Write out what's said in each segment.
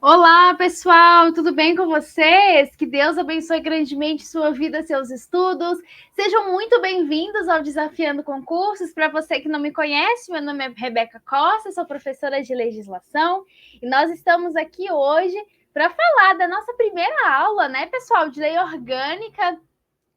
Olá, pessoal, tudo bem com vocês? Que Deus abençoe grandemente sua vida, seus estudos. Sejam muito bem-vindos ao Desafiando Concursos. Para você que não me conhece, meu nome é Rebeca Costa, sou professora de legislação e nós estamos aqui hoje para falar da nossa primeira aula, né, pessoal, de lei orgânica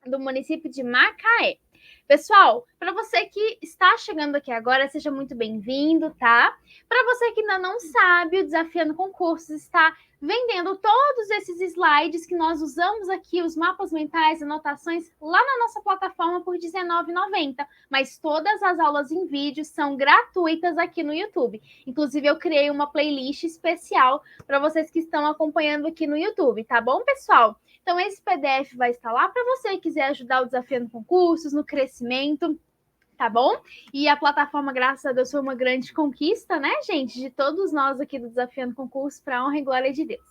do município de Macaé. Pessoal, para você que está chegando aqui agora, seja muito bem-vindo, tá? Para você que ainda não sabe, o Desafiando Concursos está vendendo todos esses slides que nós usamos aqui, os mapas mentais, anotações, lá na nossa plataforma por R$19,90. Mas todas as aulas em vídeo são gratuitas aqui no YouTube. Inclusive, eu criei uma playlist especial para vocês que estão acompanhando aqui no YouTube, tá bom, pessoal? Então, esse PDF vai estar lá para você que quiser ajudar o Desafiando Concursos, no crescimento, tá bom? E a plataforma, graças a Deus, foi uma grande conquista, né, gente? De todos nós aqui do Desafiando Concursos, para a honra e glória de Deus.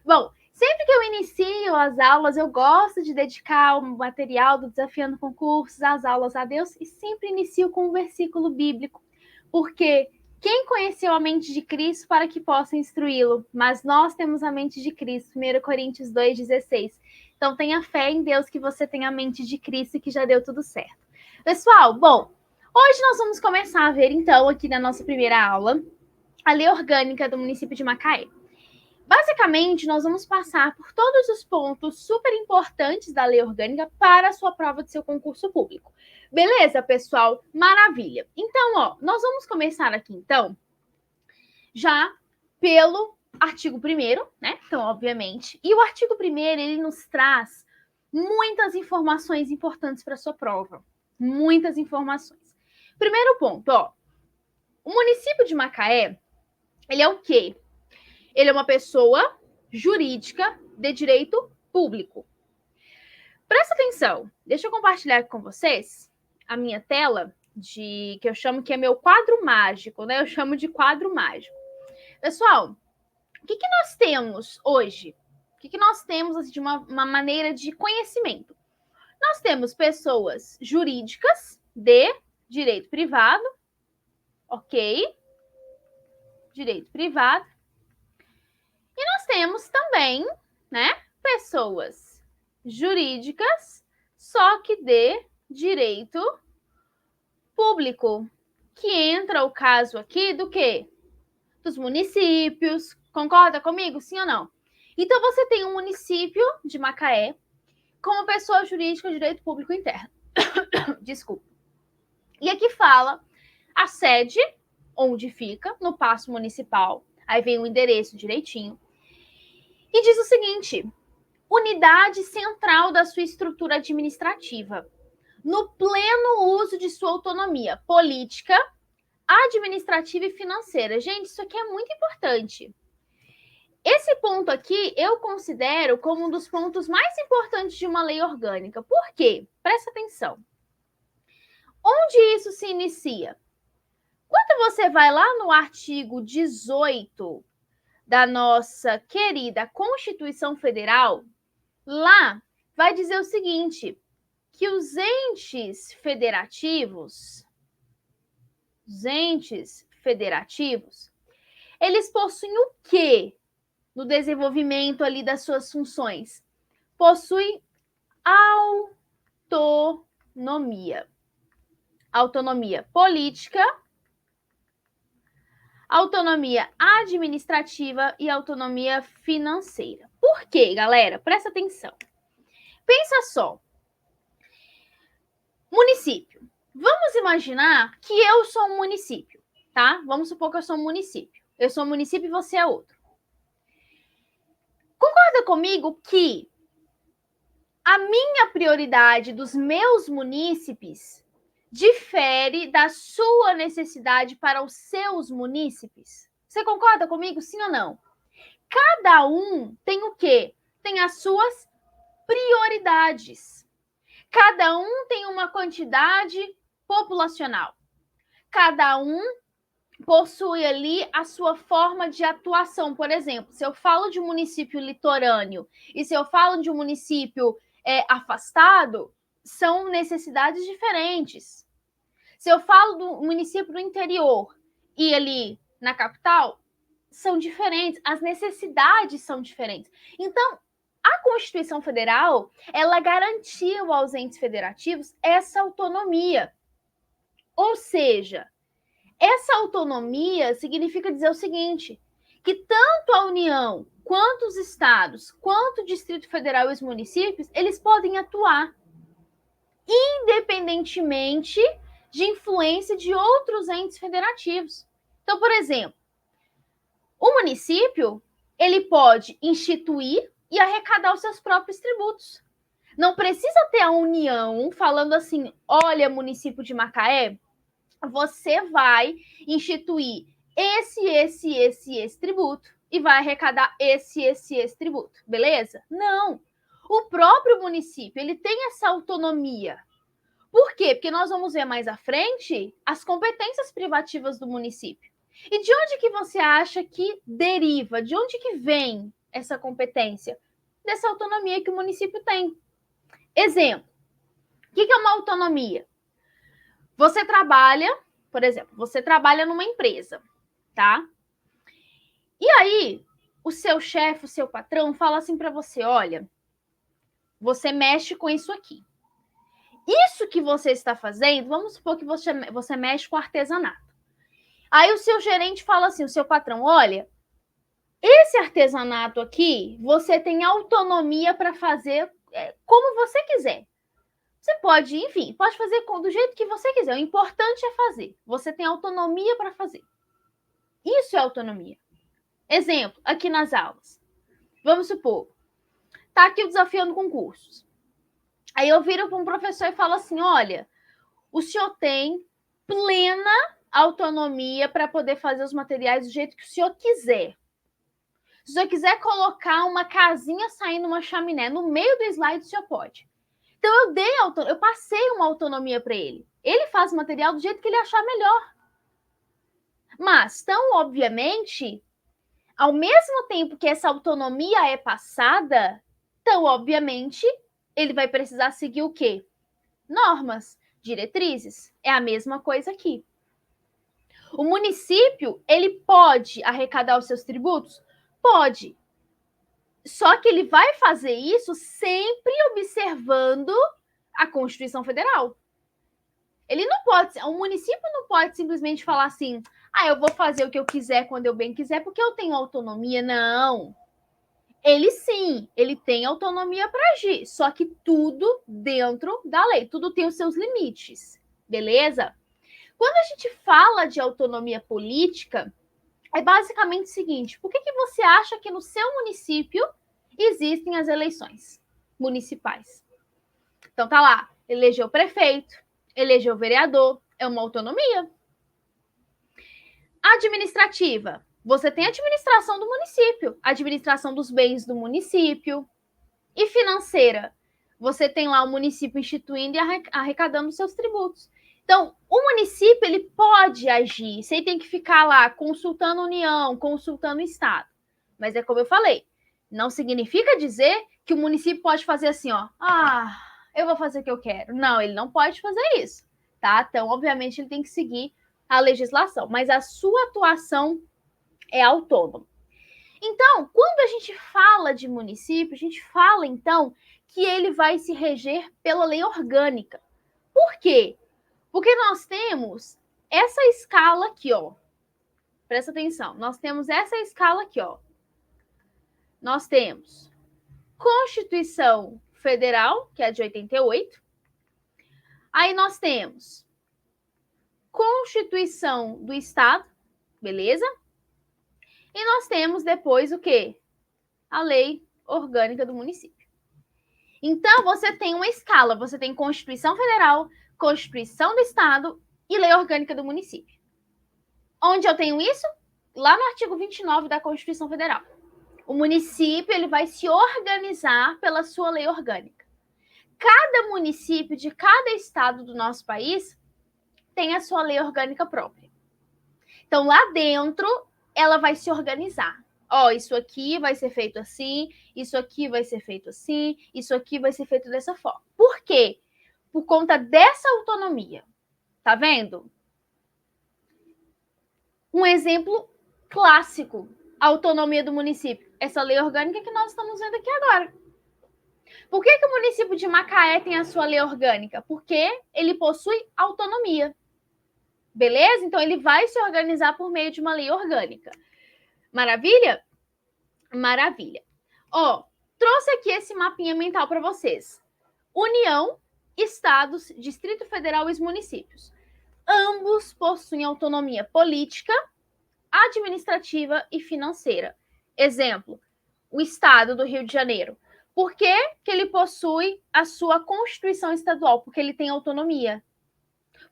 Bom, sempre que eu inicio as aulas, eu gosto de dedicar o material do Desafiando Concursos, as aulas a Deus, e sempre inicio com um versículo bíblico, porque quem conheceu a mente de Cristo para que possa instruí-lo? Mas nós temos a mente de Cristo, 1 Coríntios 2,16. Então tenha fé em Deus que você tem a mente de Cristo e que já deu tudo certo. Pessoal, bom, hoje nós vamos começar a ver, então, aqui na nossa primeira aula, a lei orgânica do município de Macaé. Basicamente, nós vamos passar por todos os pontos super importantes da lei orgânica para a sua prova de seu concurso público. Beleza, pessoal? Maravilha. Então, nós vamos começar aqui, então, já pelo artigo 1º, né? Então, obviamente. E o artigo 1º, ele nos traz muitas informações importantes para a sua prova. Muitas informações. Primeiro ponto, o município de Macaé, ele é o quê? Ele é uma pessoa jurídica de direito público. Presta atenção, deixa eu compartilhar aqui com vocês a minha tela, que eu chamo que é meu quadro mágico, né? Eu chamo de quadro mágico. Pessoal, o que nós temos hoje? O que nós temos assim, de uma maneira de conhecimento? Nós temos pessoas jurídicas de direito privado, ok? Direito privado. E nós temos também, né, pessoas jurídicas, só que de direito público, que entra o caso aqui do quê? Dos municípios. Concorda comigo, sim ou não? Então, você tem um município de Macaé como pessoa jurídica de direito público interno. Desculpa. E aqui fala a sede, onde fica, no Paço Municipal. Aí vem o endereço direitinho. E diz o seguinte: unidade central da sua estrutura administrativa, no pleno uso de sua autonomia política, administrativa e financeira. Gente, isso aqui é muito importante. Esse ponto aqui eu considero como um dos pontos mais importantes de uma lei orgânica. Por quê? Presta atenção. Onde isso se inicia? Quando você vai lá no artigo 18 da nossa querida Constituição Federal, lá vai dizer o seguinte, que os entes federativos, eles possuem o quê no desenvolvimento ali das suas funções? Possuem autonomia. Autonomia política, autonomia administrativa e autonomia financeira. Por quê, galera? Presta atenção. Pensa só. Município. Vamos imaginar que eu sou um município, tá? Vamos supor que eu sou um município. Eu sou um município e você é outro. Concorda comigo que a minha prioridade dos meus munícipes difere da sua necessidade para os seus munícipes? Você concorda comigo, sim ou não? Cada um tem o quê? Tem as suas prioridades. Cada um tem uma quantidade populacional. Cada um possui ali a sua forma de atuação. Por exemplo, se eu falo de um município litorâneo e se eu falo de um município afastado, são necessidades diferentes. Se eu falo do município do interior e ali na capital, são diferentes, as necessidades são diferentes. Então, a Constituição Federal, ela garantiu aos entes federativos essa autonomia. Ou seja, essa autonomia significa dizer o seguinte, que tanto a União, quanto os estados, quanto o Distrito Federal e os municípios, eles podem atuar independentemente de influência de outros entes federativos. Então, por exemplo, o município, ele pode instituir e arrecadar os seus próprios tributos. Não precisa ter a União falando assim, olha, município de Macaé, você vai instituir esse tributo e vai arrecadar esse tributo, beleza? Não. O próprio município, ele tem essa autonomia. Por quê? Porque nós vamos ver mais à frente as competências privativas do município. E de onde que você acha que deriva? De onde que vem essa competência? Dessa autonomia que o município tem. Exemplo. O que é uma autonomia? Você trabalha, por exemplo, você trabalha numa empresa, tá? E aí, o seu chefe, o seu patrão fala assim para você, olha, você mexe com isso aqui. Isso que você está fazendo, vamos supor que você mexe com artesanato. Aí o seu gerente fala assim, o seu patrão, olha, esse artesanato aqui, você tem autonomia para fazer como você quiser. Você pode, enfim, pode fazer do jeito que você quiser. O importante é fazer. Você tem autonomia para fazer. Isso é autonomia. Exemplo, aqui nas aulas. Vamos supor, tá aqui o Desafiando Concursos. Aí eu viro para um professor e falo assim, olha, o senhor tem plena autonomia para poder fazer os materiais do jeito que o senhor quiser. Se o senhor quiser colocar uma casinha saindo uma chaminé no meio do slide, o senhor pode. Então eu passei uma autonomia para ele. Ele faz o material do jeito que ele achar melhor. Mas, tão obviamente, ao mesmo tempo que essa autonomia é passada, tão obviamente, ele vai precisar seguir o quê? Normas, diretrizes. É a mesma coisa aqui. O município, ele pode arrecadar os seus tributos? Pode. Só que ele vai fazer isso sempre observando a Constituição Federal. Ele não pode, o município não pode simplesmente falar assim, eu vou fazer o que eu quiser quando eu bem quiser, porque eu tenho autonomia. Não. Ele sim, ele tem autonomia para agir, só que tudo dentro da lei, tudo tem os seus limites, beleza? Quando a gente fala de autonomia política, é basicamente o seguinte, por que você acha que no seu município existem as eleições municipais? Então tá lá, elegeu prefeito, elegeu vereador, é uma autonomia. Administrativa, você tem a administração do município, a administração dos bens do município. E financeira, você tem lá o município instituindo e arrecadando seus tributos. Então, o município, ele pode agir, sem ter que ficar lá consultando a União, consultando o Estado. Mas é como eu falei, não significa dizer que o município pode fazer assim, ó, eu vou fazer o que eu quero. Não, ele não pode fazer isso, tá? Então, obviamente, ele tem que seguir a legislação, mas a sua atuação é autônoma. Então, quando a gente fala de município, a gente fala, então, que ele vai se reger pela lei orgânica. Por quê? Porque nós temos essa escala aqui, ó. Presta atenção. Nós temos essa escala aqui, ó. Nós temos Constituição Federal, que é de 88. Aí nós temos Constituição do Estado, beleza? E nós temos depois o quê? A lei orgânica do município. Então, você tem uma escala, você tem Constituição Federal, Constituição do Estado e lei orgânica do município. Onde eu tenho isso? Lá no artigo 29 da Constituição Federal. O município, ele vai se organizar pela sua lei orgânica. Cada município de cada estado do nosso país tem a sua lei orgânica própria. Então, lá dentro, ela vai se organizar. Isso aqui vai ser feito assim, isso aqui vai ser feito assim, isso aqui vai ser feito dessa forma. Por quê? Por conta dessa autonomia. Tá vendo? Um exemplo clássico a autonomia do município? Essa lei orgânica que nós estamos vendo aqui agora. Por que o município de Macaé tem a sua lei orgânica? Porque ele possui autonomia. Beleza? Então, ele vai se organizar por meio de uma lei orgânica. Maravilha? Maravilha. Ó, trouxe aqui esse mapinha mental para vocês. União, estados, Distrito Federal e os municípios. Ambos possuem autonomia política, administrativa e financeira. Exemplo, o estado do Rio de Janeiro. Por que ele possui a sua Constituição Estadual? Porque ele tem autonomia.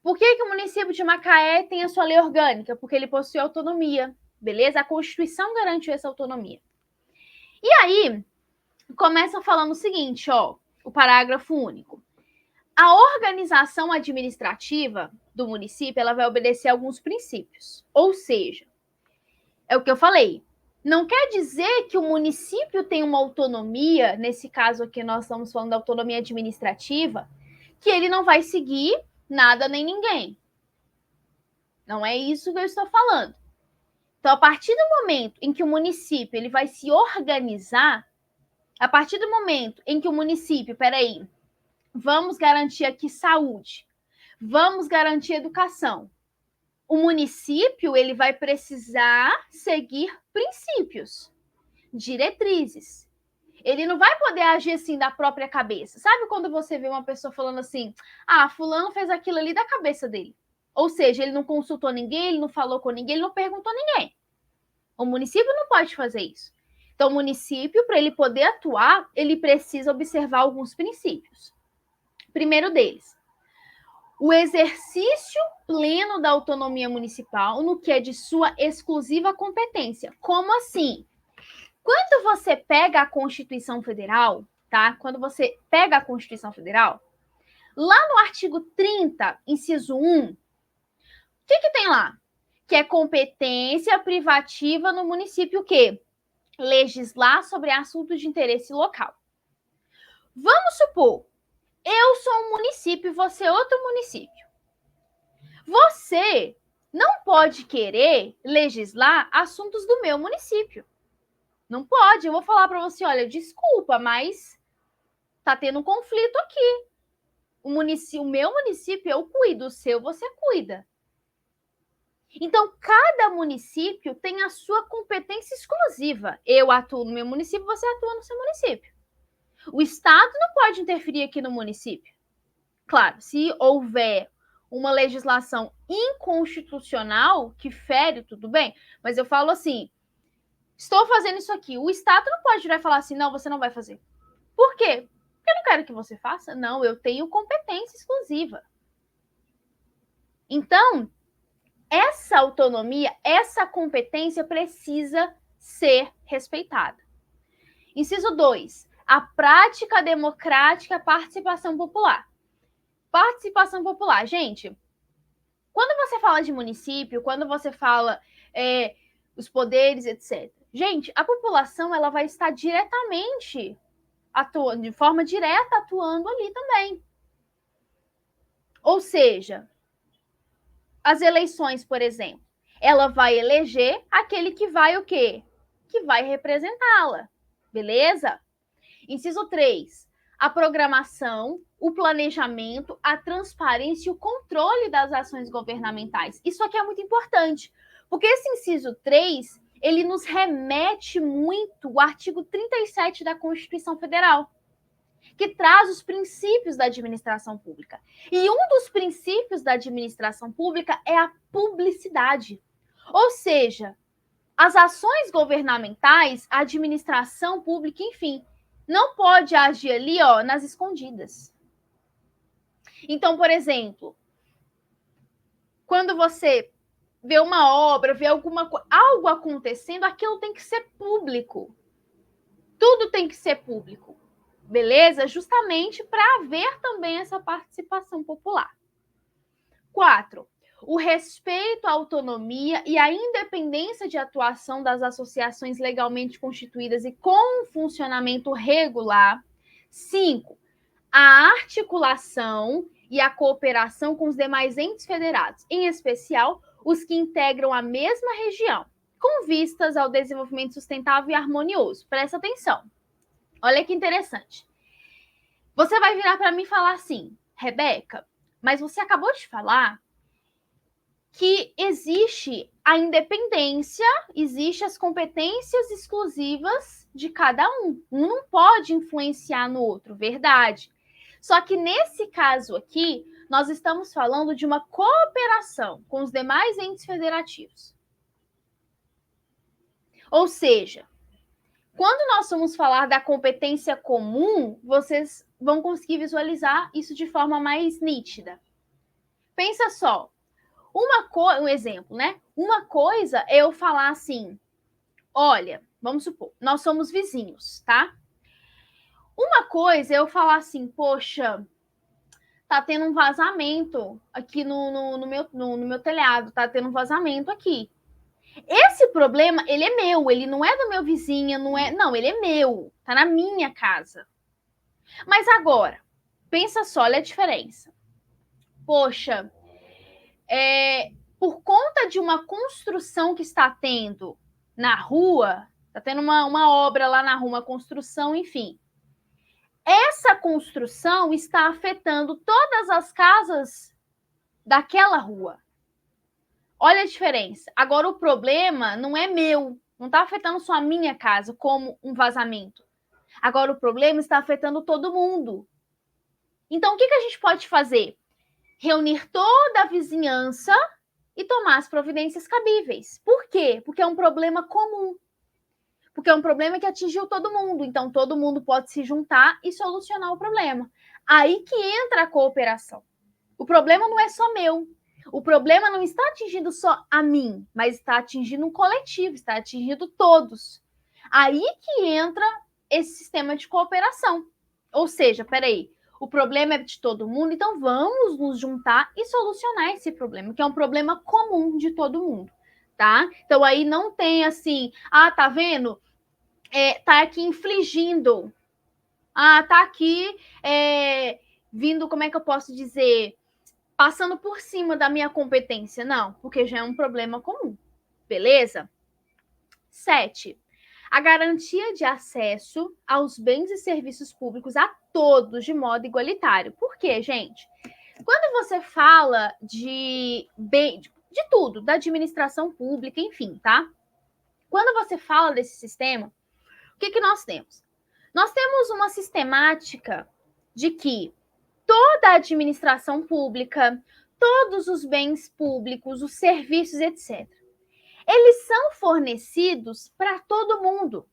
Por que o município de Macaé tem a sua lei orgânica? Porque ele possui autonomia, beleza? A Constituição garantiu essa autonomia. E aí, começa falando o seguinte, ó, o parágrafo único. A organização administrativa do município, ela vai obedecer a alguns princípios. Ou seja, é o que eu falei, não quer dizer que o município tem uma autonomia, nesse caso aqui nós estamos falando da autonomia administrativa, que ele não vai seguir nada nem ninguém. Não é isso que eu estou falando. Então, a partir do momento em que o município ele vai se organizar, a partir do momento em que o município, vamos garantir aqui saúde, vamos garantir educação, o município ele vai precisar seguir princípios, diretrizes. Ele não vai poder agir assim da própria cabeça. Sabe quando você vê uma pessoa falando assim, fulano fez aquilo ali da cabeça dele. Ou seja, ele não consultou ninguém, ele não falou com ninguém, ele não perguntou a ninguém. O município não pode fazer isso. Então, o município, para ele poder atuar, ele precisa observar alguns princípios. Primeiro deles, o exercício pleno da autonomia municipal no que é de sua exclusiva competência. Como assim? Quando você pega a Constituição Federal, tá? Quando você pega a Constituição Federal, lá no artigo 30, inciso 1, o que tem lá? Que é competência privativa no município o quê? Legislar sobre assuntos de interesse local. Vamos supor, eu sou um município e você é outro município. Você não pode querer legislar assuntos do meu município. Não pode. Eu vou falar para você, olha, desculpa, mas tá tendo um conflito aqui. O meu município eu cuido, o seu você cuida. Então, cada município tem a sua competência exclusiva. Eu atuo no meu município, você atua no seu município. O Estado não pode interferir aqui no município. Claro, se houver uma legislação inconstitucional que fere, tudo bem, mas eu falo assim, estou fazendo isso aqui, o Estado não pode virar e falar assim, não, você não vai fazer. Por quê? Porque eu não quero que você faça. Não, eu tenho competência exclusiva. Então, essa autonomia, essa competência precisa ser respeitada. Inciso 2, a prática democrática, participação popular. Participação popular, gente, quando você fala de município, quando você fala os poderes, etc. Gente, a população ela vai estar diretamente atuando, de forma direta atuando ali também. Ou seja, as eleições, por exemplo, ela vai eleger aquele que vai o quê? Que vai representá-la, beleza? Inciso 3, a programação, o planejamento, a transparência e o controle das ações governamentais. Isso aqui é muito importante, porque esse inciso 3, ele nos remete muito ao artigo 37 da Constituição Federal, que traz os princípios da administração pública. E um dos princípios da administração pública é a publicidade. Ou seja, as ações governamentais, a administração pública, enfim, não pode agir ali, nas escondidas. Então, por exemplo, quando você vê uma obra, vê algo acontecendo, aquilo tem que ser público. Tudo tem que ser público. Beleza? Justamente para haver também essa participação popular. 4. O respeito à autonomia e à independência de atuação das associações legalmente constituídas e com funcionamento regular. 5. A articulação e a cooperação com os demais entes federados, em especial os que integram a mesma região, com vistas ao desenvolvimento sustentável e harmonioso. Presta atenção. Olha que interessante. Você vai virar para mim e falar assim, Rebeca, mas você acabou de falar que existe a independência, existe as competências exclusivas de cada um. Um não pode influenciar no outro, verdade. Só que nesse caso aqui, nós estamos falando de uma cooperação com os demais entes federativos. Ou seja, quando nós vamos falar da competência comum, vocês vão conseguir visualizar isso de forma mais nítida. Pensa só, um exemplo, né? Uma coisa é eu falar assim, olha, vamos supor, nós somos vizinhos, tá? Uma coisa é eu falar assim, poxa, tá tendo um vazamento aqui no meu telhado, tá tendo um vazamento aqui. Esse problema, ele é meu, ele não é do meu vizinho, não, ele é meu, tá na minha casa. Mas agora, pensa só, olha a diferença. Poxa, por conta de uma construção que está tendo na rua, está tendo uma obra lá na rua, uma construção, enfim. Essa construção está afetando todas as casas daquela rua. Olha a diferença. Agora, o problema não é meu, não está afetando só a minha casa, como um vazamento. Agora, o problema está afetando todo mundo. Então, o que a gente pode fazer? Reunir toda a vizinhança e tomar as providências cabíveis. Por quê? Porque é um problema comum. Porque é um problema que atingiu todo mundo. Então, todo mundo pode se juntar e solucionar o problema. Aí que entra a cooperação. O problema não é só meu. O problema não está atingindo só a mim, mas está atingindo um coletivo, está atingindo todos. Aí que entra esse sistema de cooperação. Ou seja, peraí, o problema é de todo mundo, então vamos nos juntar e solucionar esse problema, que é um problema comum de todo mundo, tá? Então aí não tem assim, tá vendo? Tá aqui infligindo. Tá aqui vindo, como é que eu posso dizer? Passando por cima da minha competência. Não, porque já é um problema comum. Beleza? 7. A garantia de acesso aos bens e serviços públicos a todos de modo igualitário. Por quê, gente? Quando você fala de tudo, da administração pública, enfim, tá? Quando você fala desse sistema, o que nós temos? Nós temos uma sistemática de que toda a administração pública, todos os bens públicos, os serviços, etc., eles são fornecidos para todo mundo.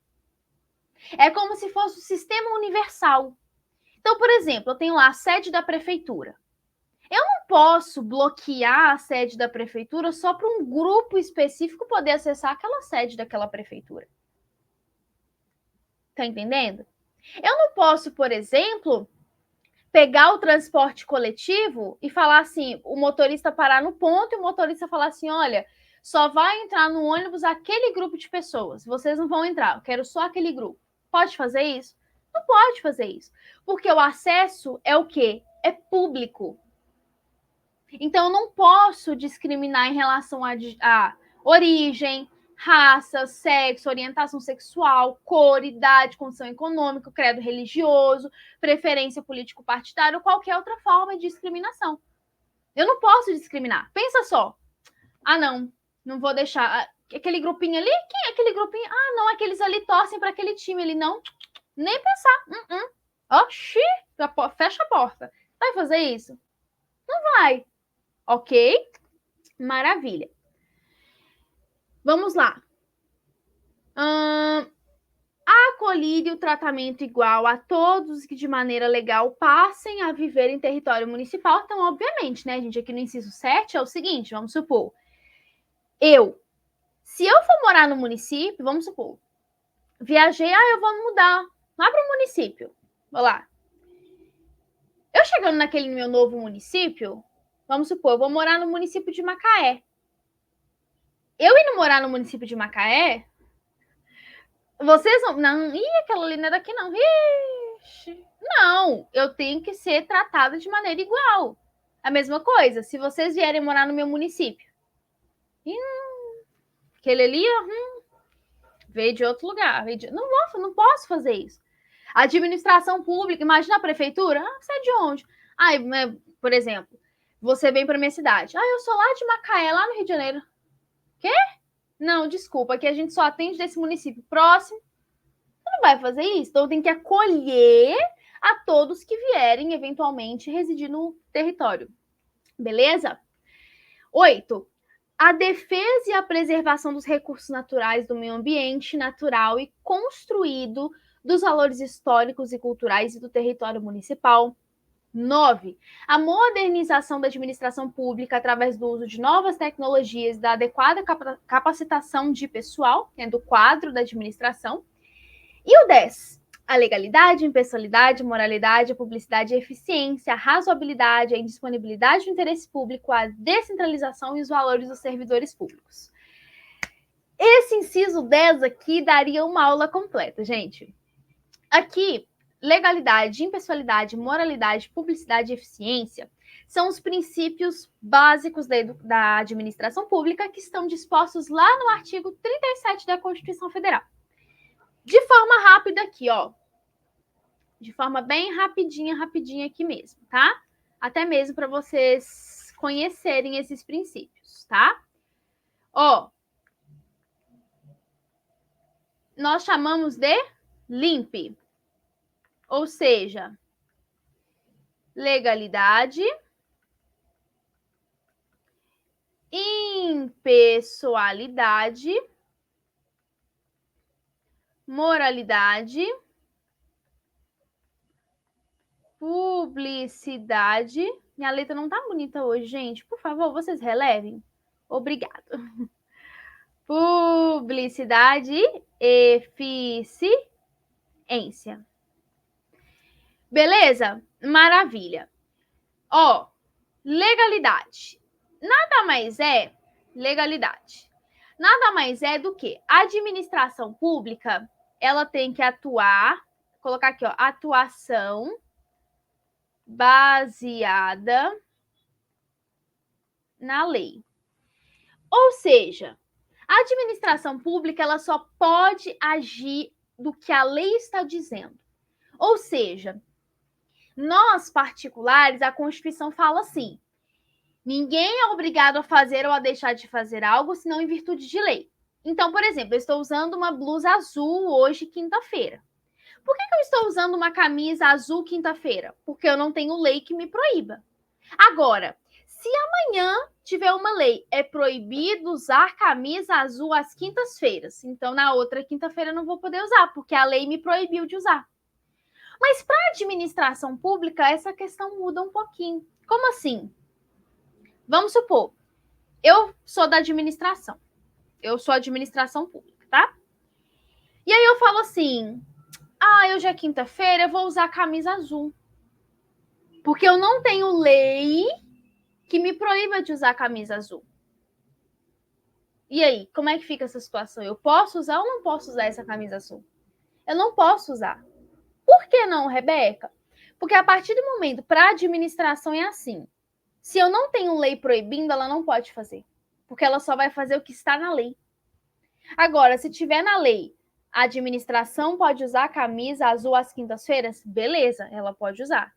É como se fosse um sistema universal. Então, por exemplo, eu tenho lá a sede da prefeitura. Eu não posso bloquear a sede da prefeitura só para um grupo específico poder acessar aquela sede daquela prefeitura. Tá entendendo? Eu não posso, por exemplo, pegar o transporte coletivo e falar assim, o motorista parar no ponto e o motorista falar assim, olha, só vai entrar no ônibus aquele grupo de pessoas, vocês não vão entrar, eu quero só aquele grupo. Pode fazer isso? Não pode fazer isso, porque o acesso é o quê? É público. Então, eu não posso discriminar em relação a origem, raça, sexo, orientação sexual, cor, idade, condição econômica, credo religioso, preferência político-partidária ou qualquer outra forma de discriminação. Eu não posso discriminar. Pensa só. Não vou deixar. Aquele grupinho ali? Quem é aquele grupinho? Não, aqueles ali torcem para aquele time ali. Não, nem pensar. Oxi, fecha a porta. Vai fazer isso? Não vai. Ok? Maravilha. Vamos lá. Acolher o tratamento igual a todos que de maneira legal passem a viver em território municipal. Então, obviamente, né, gente, aqui no inciso 7 é o seguinte, vamos supor, se eu for morar no município, vamos supor, viajei, eu vou mudar lá para o município, vou lá. Eu chegando naquele meu novo município, vamos supor, eu vou morar no município de Macaé. Eu indo morar no município de Macaé, vocês não, aquela ali não é daqui não, ixi, não, eu tenho que ser tratada de maneira igual. A mesma coisa, se vocês vierem morar no meu município, Aquele ali, veio de outro lugar. Não posso fazer isso. Administração pública, imagina a prefeitura. Você é de onde? Por exemplo, você vem para minha cidade. Eu sou lá de Macaé, lá no Rio de Janeiro. Quê? Não, desculpa, aqui a gente só atende desse município próximo. Você não vai fazer isso? Então tem que acolher a todos que vierem eventualmente residir no território. Beleza? 8. A defesa e a preservação dos recursos naturais do meio ambiente natural e construído, dos valores históricos e culturais e do território municipal. 9. A modernização da administração pública através do uso de novas tecnologias e da adequada capacitação de pessoal, do quadro da administração. E o 10. A legalidade, impessoalidade, moralidade, a publicidade, a eficiência, a razoabilidade, a indisponibilidade do interesse público, a descentralização e os valores dos servidores públicos. Esse inciso 10 aqui daria uma aula completa, gente. Aqui, legalidade, impessoalidade, moralidade, publicidade e eficiência são os princípios básicos da administração pública que estão dispostos lá no artigo 37 da Constituição Federal. De forma rápida aqui, ó. De forma bem rapidinha aqui mesmo, tá? Até mesmo para vocês conhecerem esses princípios, tá? Ó, nós chamamos de LIMP, ou seja, legalidade, impessoalidade, moralidade, publicidade. Minha letra não tá bonita hoje, gente. Por favor, vocês relevem. Obrigada. Publicidade, eficiência. Beleza? Maravilha. Ó, legalidade. Nada mais é legalidade. Nada mais é do que a administração pública, ela tem que atuar, colocar aqui, ó, atuação baseada na lei. Ou seja, a administração pública, ela só pode agir do que a lei está dizendo. Ou seja, nós particulares, a Constituição fala assim: ninguém é obrigado a fazer ou a deixar de fazer algo, senão em virtude de lei. Então, por exemplo, eu estou usando uma blusa azul hoje, quinta-feira. Por que eu estou usando uma camisa azul quinta-feira? Porque eu não tenho lei que me proíba. Agora, se amanhã tiver uma lei, é proibido usar camisa azul às quintas-feiras. Então, na outra quinta-feira eu não vou poder usar, porque a lei me proibiu de usar. Mas para a administração pública, essa questão muda um pouquinho. Como assim? Vamos supor, eu sou da administração. Eu sou administração pública, tá? E aí eu falo assim: hoje é quinta-feira, eu vou usar a camisa azul. Porque eu não tenho lei que me proíba de usar a camisa azul. E aí, como é que fica essa situação? Eu posso usar ou não posso usar essa camisa azul? Eu não posso usar. Por que não, Rebeca? Porque a partir do momento, para a administração é assim. Se eu não tenho lei proibindo, ela não pode fazer. Porque ela só vai fazer o que está na lei. Agora, se tiver na lei, a administração pode usar a camisa azul às quintas-feiras? Beleza, ela pode usar.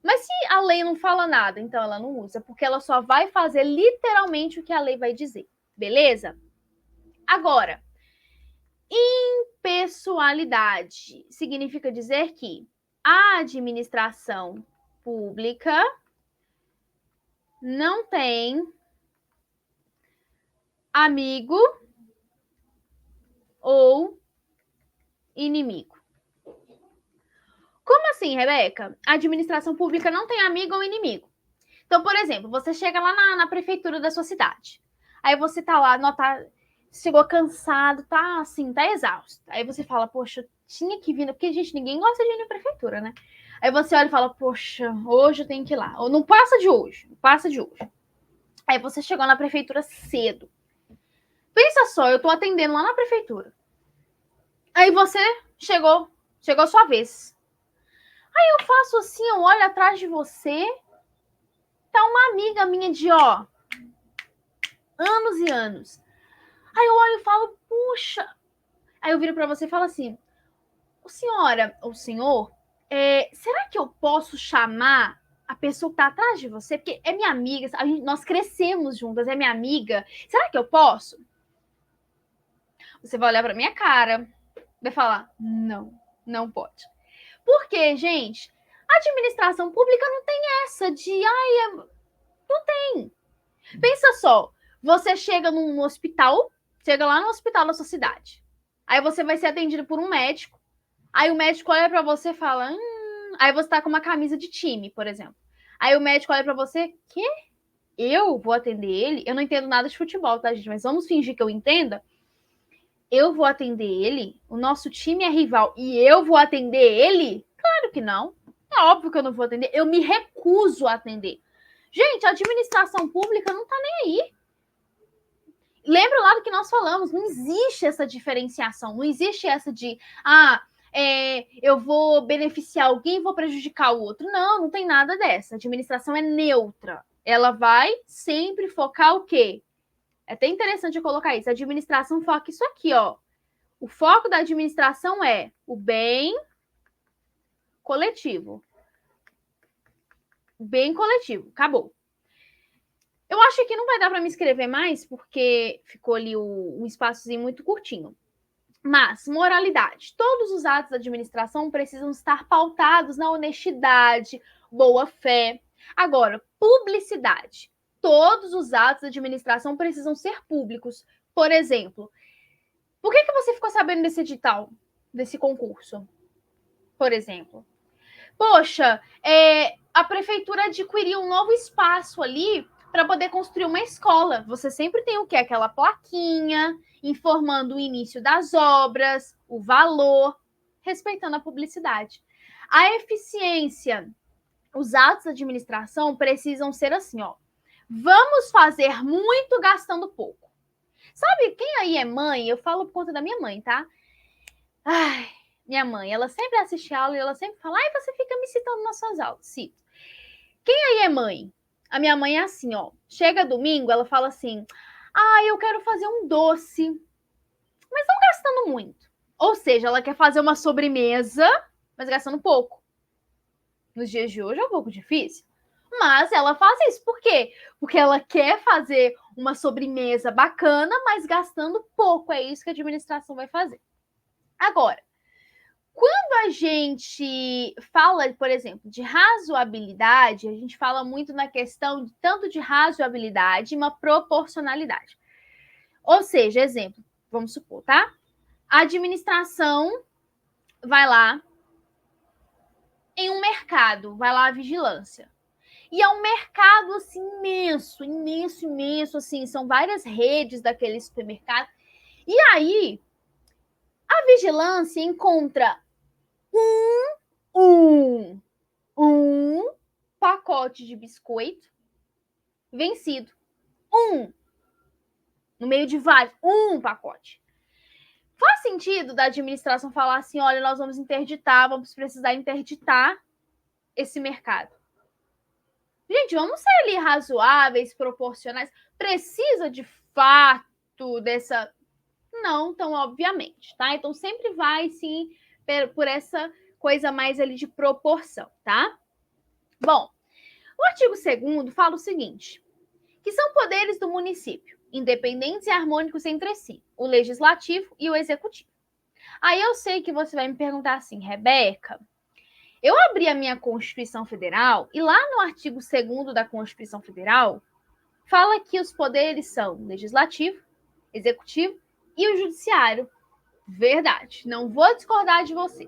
Mas se a lei não fala nada, então ela não usa, porque ela só vai fazer literalmente o que a lei vai dizer. Beleza? Agora, impessoalidade significa dizer que a administração pública não tem amigo ou inimigo. Como assim, Rebeca? A administração pública não tem amigo ou inimigo. Então, por exemplo, você chega lá na prefeitura da sua cidade. Aí você tá lá, chegou cansado, tá assim, tá exausto. Aí você fala, poxa, tinha que vir, porque, gente, ninguém gosta de ir na prefeitura, né? Aí você olha e fala, poxa, hoje eu tenho que ir lá. Ou não passa de hoje, não passa de hoje. Aí você chegou na prefeitura cedo. Pensa só, eu tô atendendo lá na prefeitura. Aí você chegou a sua vez. Aí eu faço assim, eu olho atrás de você, tá uma amiga minha de, anos e anos. Aí eu olho e falo, puxa. Aí eu viro para você e falo assim, senhora ou senhor, será que eu posso chamar a pessoa que tá atrás de você? Porque é minha amiga, nós crescemos juntas, é minha amiga. Será que eu posso? Você vai olhar pra minha cara, vai falar, não, não pode. Porque, gente, a administração pública não tem essa de, não tem. Pensa só, você chega num hospital, chega lá no hospital da sua cidade. Aí você vai ser atendido por um médico. Aí o médico olha pra você e fala, aí você tá com uma camisa de time, por exemplo. Aí o médico olha pra você, quê? Eu vou atender ele? Eu não entendo nada de futebol, tá, gente? Mas vamos fingir que eu entenda. Eu vou atender ele? O nosso time é rival e eu vou atender ele? Claro que não. É óbvio que eu não vou atender. Eu me recuso a atender. Gente, a administração pública não tá nem aí. Lembra lá do que nós falamos, não existe essa diferenciação, não existe essa de, eu vou beneficiar alguém e vou prejudicar o outro. Não, não tem nada dessa. A administração é neutra. Ela vai sempre focar o quê? É até interessante eu colocar isso. A administração foca isso aqui, ó. O foco da administração é o bem coletivo. Bem coletivo. Acabou. Eu acho que não vai dar para me escrever mais, porque ficou ali um espaçozinho muito curtinho. Mas, moralidade. Todos os atos da administração precisam estar pautados na honestidade, boa-fé. Agora, publicidade. Todos os atos da administração precisam ser públicos. Por exemplo, por que você ficou sabendo desse edital, desse concurso? Por exemplo. Poxa, a prefeitura adquiriu um novo espaço ali para poder construir uma escola. Você sempre tem o quê? Aquela plaquinha informando o início das obras, o valor, respeitando a publicidade. A eficiência, os atos da administração precisam ser assim, ó. Vamos fazer muito gastando pouco. Sabe quem aí é mãe? Eu falo por conta da minha mãe, tá? Ai, minha mãe, ela sempre assiste aula e ela sempre fala, você fica me citando nas suas aulas. Cito. Quem aí é mãe? A minha mãe é assim, ó. Chega domingo, ela fala assim, eu quero fazer um doce, mas não gastando muito. Ou seja, ela quer fazer uma sobremesa, mas gastando pouco. Nos dias de hoje é um pouco difícil. Mas ela faz isso. Por quê? Porque ela quer fazer uma sobremesa bacana, mas gastando pouco. É isso que a administração vai fazer. Agora, quando a gente fala, por exemplo, de razoabilidade, a gente fala muito na questão tanto de razoabilidade e uma proporcionalidade. Ou seja, exemplo, vamos supor, tá? A administração vai lá em um mercado, vai lá a vigilância. E é um mercado assim imenso, imenso, imenso, assim, são várias redes daquele supermercado. E aí, a vigilância encontra um pacote de biscoito vencido. No meio de vários, pacote. Faz sentido da administração falar assim, olha, nós vamos precisar interditar esse mercado. Gente, vamos ser ali razoáveis, proporcionais. Precisa de fato dessa... Não tão obviamente, tá? Então sempre vai, sim, por essa coisa mais ali de proporção, tá? Bom, o artigo 2º fala o seguinte, que são poderes do município, independentes e harmônicos entre si, o legislativo e o executivo. Aí eu sei que você vai me perguntar assim, Rebeca, eu abri a minha Constituição Federal e lá no artigo 2º da Constituição Federal fala que os poderes são legislativo, executivo e o judiciário. Verdade, não vou discordar de você.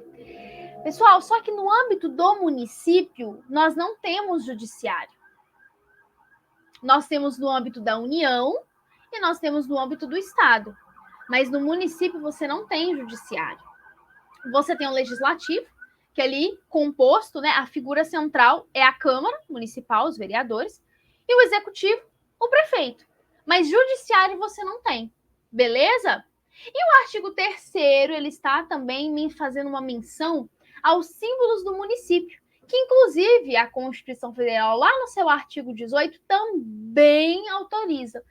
Pessoal, só que no âmbito do município, nós não temos judiciário. Nós temos no âmbito da União e nós temos no âmbito do Estado. Mas no município você não tem judiciário. Você tem o legislativo, que ali composto, né, a figura central é a Câmara Municipal, os vereadores, e o executivo, o prefeito. Mas judiciário você não tem, beleza? E o artigo 3º, ele está também me fazendo uma menção aos símbolos do município, que inclusive a Constituição Federal, lá no seu artigo 18, também autoriza.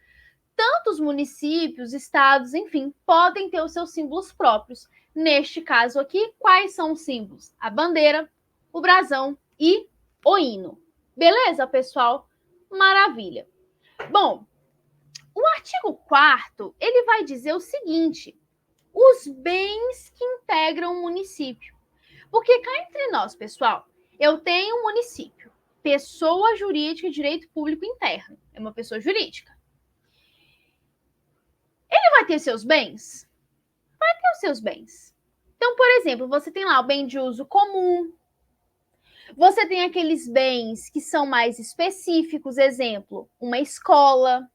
tanto os municípios, estados, enfim, podem ter os seus símbolos próprios. Neste caso aqui, quais são os símbolos? A bandeira, o brasão e o hino. Beleza, pessoal? Maravilha. Bom, o artigo 4º, ele vai dizer o seguinte: os bens que integram o município. Porque cá entre nós, pessoal, eu tenho um município, pessoa jurídica de direito público interno, é uma pessoa jurídica. Ele vai ter seus bens? Vai ter os seus bens. Então, por exemplo, você tem lá o bem de uso comum, você tem aqueles bens que são mais específicos, exemplo, uma escola.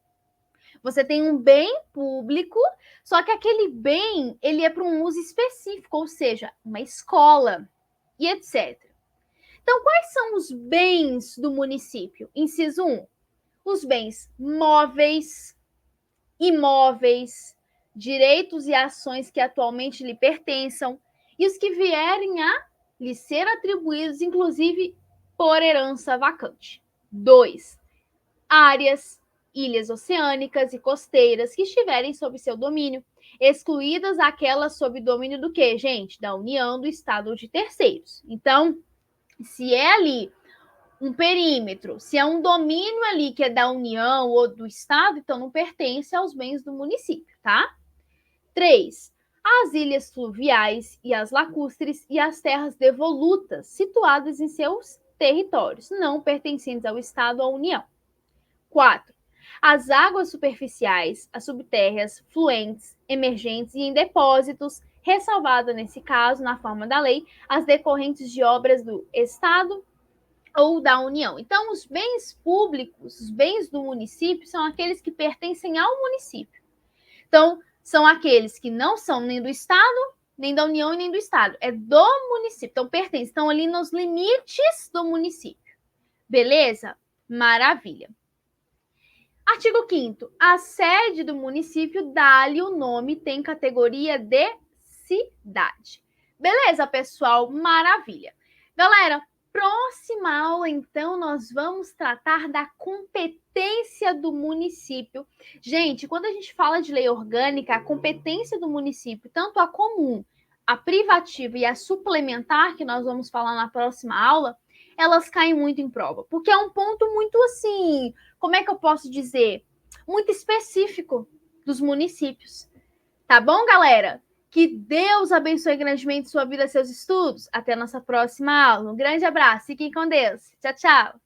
Você tem um bem público, só que aquele bem, ele é para um uso específico, ou seja, uma escola e etc. Então, quais são os bens do município? Inciso 1, os bens móveis, imóveis, direitos e ações que atualmente lhe pertençam e os que vierem a lhe ser atribuídos, inclusive por herança vacante. 2, áreas, ilhas oceânicas e costeiras que estiverem sob seu domínio, excluídas aquelas sob domínio do quê, gente? Da União, do Estado ou de terceiros. Então, se é ali um perímetro, se é um domínio ali que é da União ou do Estado, então não pertence aos bens do município, tá? 3, as ilhas fluviais e as lacustres e as terras devolutas situadas em seus territórios, não pertencentes ao Estado ou à União. 4, as águas superficiais, as subtérreas, fluentes, emergentes e em depósitos, ressalvada nesse caso, na forma da lei, as decorrentes de obras do Estado ou da União. Então, os bens públicos, os bens do município, são aqueles que pertencem ao município. Então, são aqueles que não são nem do Estado, nem da União e nem do Estado. É do município. Então, pertencem. Estão ali nos limites do município. Beleza? Maravilha. Artigo 5º. A sede do município dá-lhe o nome, tem categoria de cidade. Beleza, pessoal? Maravilha. Galera, próxima aula, então, nós vamos tratar da competência do município. Gente, quando a gente fala de lei orgânica, a competência do município, tanto a comum, a privativa e a suplementar, que nós vamos falar na próxima aula, elas caem muito em prova, porque é um ponto muito assim, como é que eu posso dizer? Muito específico dos municípios. Tá bom, galera? Que Deus abençoe grandemente sua vida e seus estudos. Até a nossa próxima aula. Um grande abraço. Fiquem com Deus. Tchau, tchau.